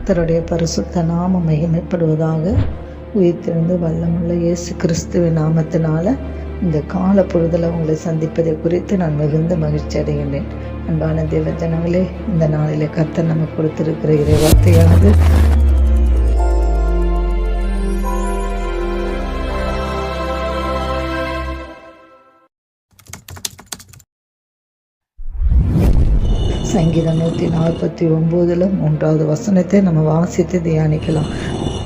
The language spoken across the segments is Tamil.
கர்த்தருடைய பரிசுத்த நாமம் மகிமைப்படுவதாக. உயிர்த்தெழுந்து வல்லமுள்ள இயேசு கிறிஸ்துவின் நாமத்தினால இந்த கால பொழுதில் உங்களை சந்திப்பதை குறித்து நான் மிகுந்த மகிழ்ச்சி அடைகின்றேன். அன்பான தேவ ஜனங்களே, இந்த நாளிலே கர்த்தர் நமக்கு கொடுத்திருக்கிற இறை வார்த்தையானது சங்கீதம் 149 3வது வசனத்தை நம்ம வாசித்து தியானிக்கலாம்.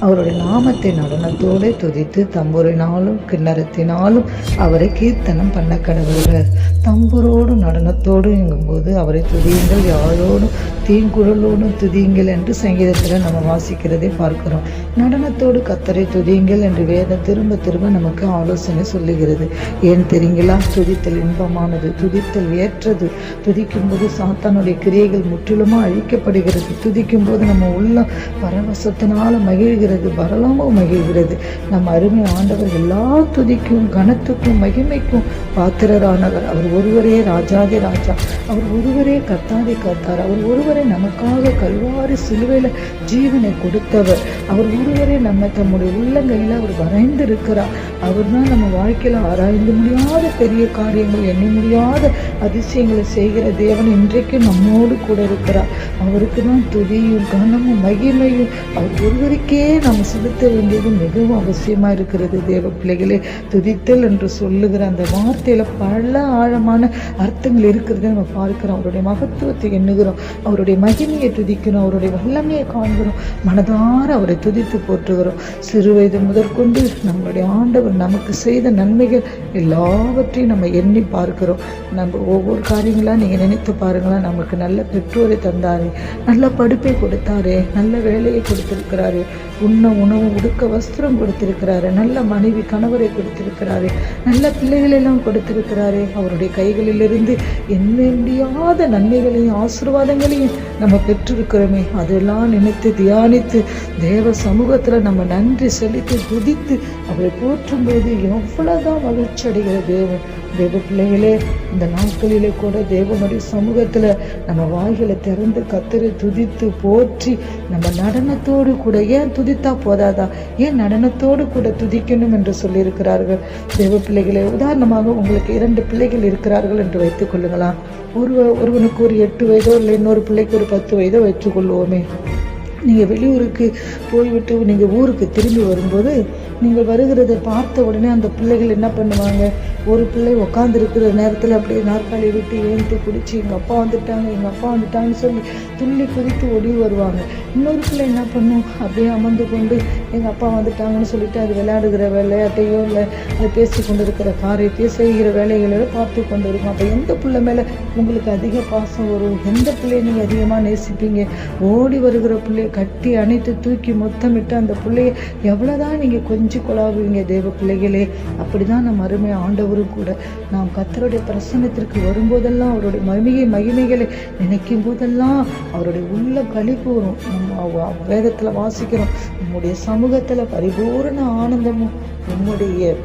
அவருடைய நாமத்தை நடனத்தோடு துதித்து தம்புரினாலும் கிண்ணறத்தினாலும் அவரை கீர்த்தனம் பண்ண கடவுள்கள். தம்புரோடு நடனத்தோடு எங்கும்போது அவரை துதியுங்கள், யாரோடும் தீங்குழலோடும் துதியுங்கள் என்று சங்கீதத்தில் நம்ம வாசிக்கிறதை பார்க்கிறோம். நடனத்தோடு கர்த்தரை துதியுங்கள் என்று வேதம் திரும்ப திரும்ப நமக்கு ஆலோசனை சொல்லுகிறது. ஏன் தெரியுங்களா? துதித்தல் இன்பமானது, துதித்தல் ஏற்றது. துதிக்கும் போது சாத்தானுடைய கிரியைகள் முற்றிலுமா அழிக்கப்படுகிறது. துதிக்கும் போது நம்ம உள்ள பரவசத்தினால மகிழ்கிறது, பரலமும் மகிழ்கிறது. நம்ம அருமை ஆண்டவர் எல்லா துதிக்கும் கனத்துக்கும் மகிமைக்கும் பாத்திரரானவர். அவர் ஒருவரே ராஜாதி ராஜா, அவர் ஒருவரே கர்த்தாதி கர்த்தார், அவர் ஒருவரே நமக்காக கல்வாரி சிலுவையில ஜீவனை கொடுத்தவர், அவர் ஒருவரே நம்ம தம்முடைய உள்ளங்கையில் அவர் வரைந்து இருக்கிறார். அவர் தான் நம்ம வாழ்க்கையில ஆராய்ந்து முடியாத பெரிய காரியங்கள், எண்ண முடியாத அதிசயங்களை செய்கிற தேவன் இன்றைக்கு நம்மோடு கூட இருக்கிறார். அவருக்கு தான் துதியும் கனமும் மகிமையும் அவர் ஒருவருக்கே நாம் செலுத்த வேண்டியது மிகவும் அவசியமா இருக்கிறது. தேவ பிள்ளைகளே, துதித்தல் என்று சொல்லுகிற அந்த வார்த்தையில பல ஆழமான அர்த்தங்கள் இருக்கிறது நம்ம பார்க்கிறோம். அவருடைய மகத்துவத்தை எண்ணுகிறோம், அவருடைய மகிமையை துதிக்கிறோம், அவருடைய வல்லமையை காண்கிறோம், மனதார அவரை துதித்து போற்றுகிறோம். சிறு வயது முதற்கொண்டு நம்மளுடைய ஆண்டவர் நமக்கு செய்த நன்மைகள் எல்லாவற்றையும் நம்ம எண்ணி பார்க்கிறோம். நம்ம ஒவ்வொரு காரியங்களா நீங்க நினைத்து பாருங்களா. நமக்கு நல்ல பெற்றோரை தந்தாரே, நல்ல படிப்பை கொடுத்தாரே, நல்ல வேலையை கொடுத்திருக்கிறாரு, உண்ண உணவு உடுக்க வஸ்திரம் கொடுத்திருக்கிறாரு, நல்ல மனைவி கணவரை கொடுத்திருக்கிறாரு, நல்ல பிள்ளைகளெல்லாம் கொடுத்திருக்கிறாரு. அவருடைய கைகளிலிருந்து எண்ண முடியாத நன்மைகளையும் ஆசீர்வாதங்களையும் நம்ம பெற்றிருக்கிறோமே. அதெல்லாம் நினைத்து தியானித்து தேவ சமூகத்துல நம்ம நன்றி செலுத்தி துதித்து அவரை போற்றும் போது எவ்வளவுதான் மகிழ்ச்சி அடைகிற தேவன். தேவ பிள்ளைகளே, இந்த நாட்களிலே கூட தேவனுடைய சமூகத்துல நம்ம வாய்களை திறந்து கர்த்தரை துதித்து போற்றி நம்ம நடனத்தோடு கூட, ஏன் துதித்தா போதாதா, ஏன் நடனத்தோடு கூட துதிக்கணும் என்று சொல்லியிருக்கிறார்கள். தேவ பிள்ளைகளே, உதாரணமாக உங்களுக்கு 2 பிள்ளைகள் இருக்கிறார்கள் என்று வைத்துக் கொள்ளுங்களா. ஒருவனுக்கு ஒரு 8 வயதோ இல்லை இன்னொரு பிள்ளைக்கு ஒரு 10 வயதோ வைத்துக் கொள்வோமே. நீங்கள் வெளியூருக்கு போய்விட்டு நீங்கள் ஊருக்கு திரும்பி வரும்போது நீங்கள் வருகிறதை பார்த்த உடனே அந்த பிள்ளைகள் என்ன பண்ணுவாங்க? ஒரு பிள்ளை உட்காந்துருக்கிற நேரத்தில் அப்படியே நாற்காலியை விட்டு ஏந்து குடிச்சு எங்கள் அப்பா வந்துட்டாங்க, எங்கள் அப்பா வந்துட்டாங்கன்னு சொல்லி துள்ளி குதித்து ஓடி வருவாங்க. இன்னொரு பிள்ளை என்ன பண்ணும்? அப்படியே அமர்ந்து கொண்டு எங்கள் அப்பா வந்துட்டாங்கன்னு சொல்லிட்டு அது விளையாடுகிற விளையாட்டையோ இல்லை அது பேசி கொண்டு இருக்கிற காரியத்தையோ செய்கிற வேலைகளோ பார்த்து கொண்டு இருக்கும். அப்போ எந்த பிள்ளை மேலே உங்களுக்கு அதிக பாசம் வரும்? எந்த பிள்ளையை நீங்கள் அதிகமாக நேசிப்பீங்க? ஓடி வருகிற பிள்ளையை கட்டி அணைத்து தூக்கி முத்தமிட்டு அந்த பிள்ளையை எவ்வளோதான் நீங்கள் கொஞ்சம் கொலாவுவீங்க. தேவ பிள்ளைகளே, அப்படிதான் நம்ம அருமை ஆண்டவரும் கூட. நாம் கர்த்தருடைய பிரசன்னத்திற்கு வரும்போதெல்லாம் அவருடைய மகிமைகளை நினைக்கும் போதெல்லாம் அவருடைய உள்ள களிப்பு வரும். நம்ம வேதத்துல வாசிக்கிறோம், நம்முடைய சமூகத்துல பரிபூரண ஆனந்தமும் நம்முடைய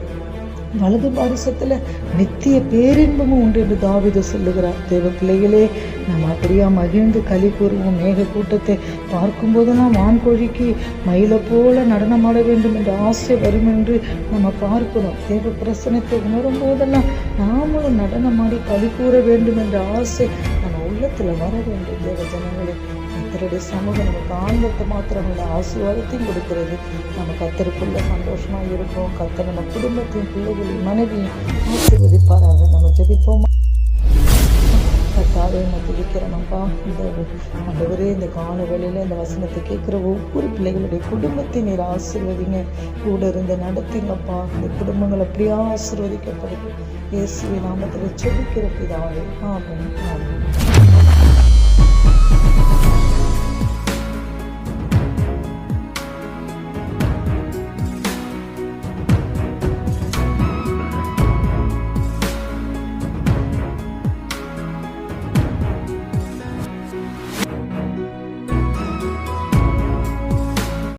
வலது பாரிசத்துல நித்திய பேரின்பமும் உண்டு என்று தாவீது சொல்லுகிறார். தேவ பிள்ளைகளே, நம்ம அப்படியா மகிழ்ந்து களி கூறுவோம். மேக கூட்டத்தை பார்க்கும் போதெல்லாம் வான்கோழிக்கு மயிலை போல நடனமாட வேண்டும் என்ற ஆசை வரும் என்று நம்ம பார்க்கிறோம். தேவ பிரசனத்தை உணரும் போதெல்லாம் நாமளும் நடனமாடி களி கூற வேண்டும் என்ற ஆசை நம்ம உள்ளத்துல வர வேண்டும். தேவ ஜனங்களே, கர்த்தருடைய சமூகம் நமக்கு ஆனந்தத்தை மாத்திரம் இல்லை, ஆசீர்வாதத்தையும் கொடுக்கிறது. நம்ம கர்த்தருக்குள்ள சந்தோஷமா இருப்போம். கர்த்தர் நம்ம குடும்பத்தையும் பிள்ளைகளையும் மனைவியும் ஆசீர்வதிப்பாராக. நம்ம ஜெபிப்போம். கர்த்தாவே, நான் துதிக்கிறேனப்பா. இந்த ஆண்டவரே, இந்த கால வேளையில இந்த வசனத்தை கேட்கிற ஒவ்வொரு பிள்ளைகளுடைய குடும்பத்தை நீர் ஆசீர்வதிங்க, கூட இருந்து நடத்துங்கப்பா. இந்த குடும்பங்கள் அப்படியே ஆசீர்வதிக்கப்படுது. இயேசுவின் நாமத்தில் ஜெபிக்கிற பிதாவே, ஆமென், ஆமென்.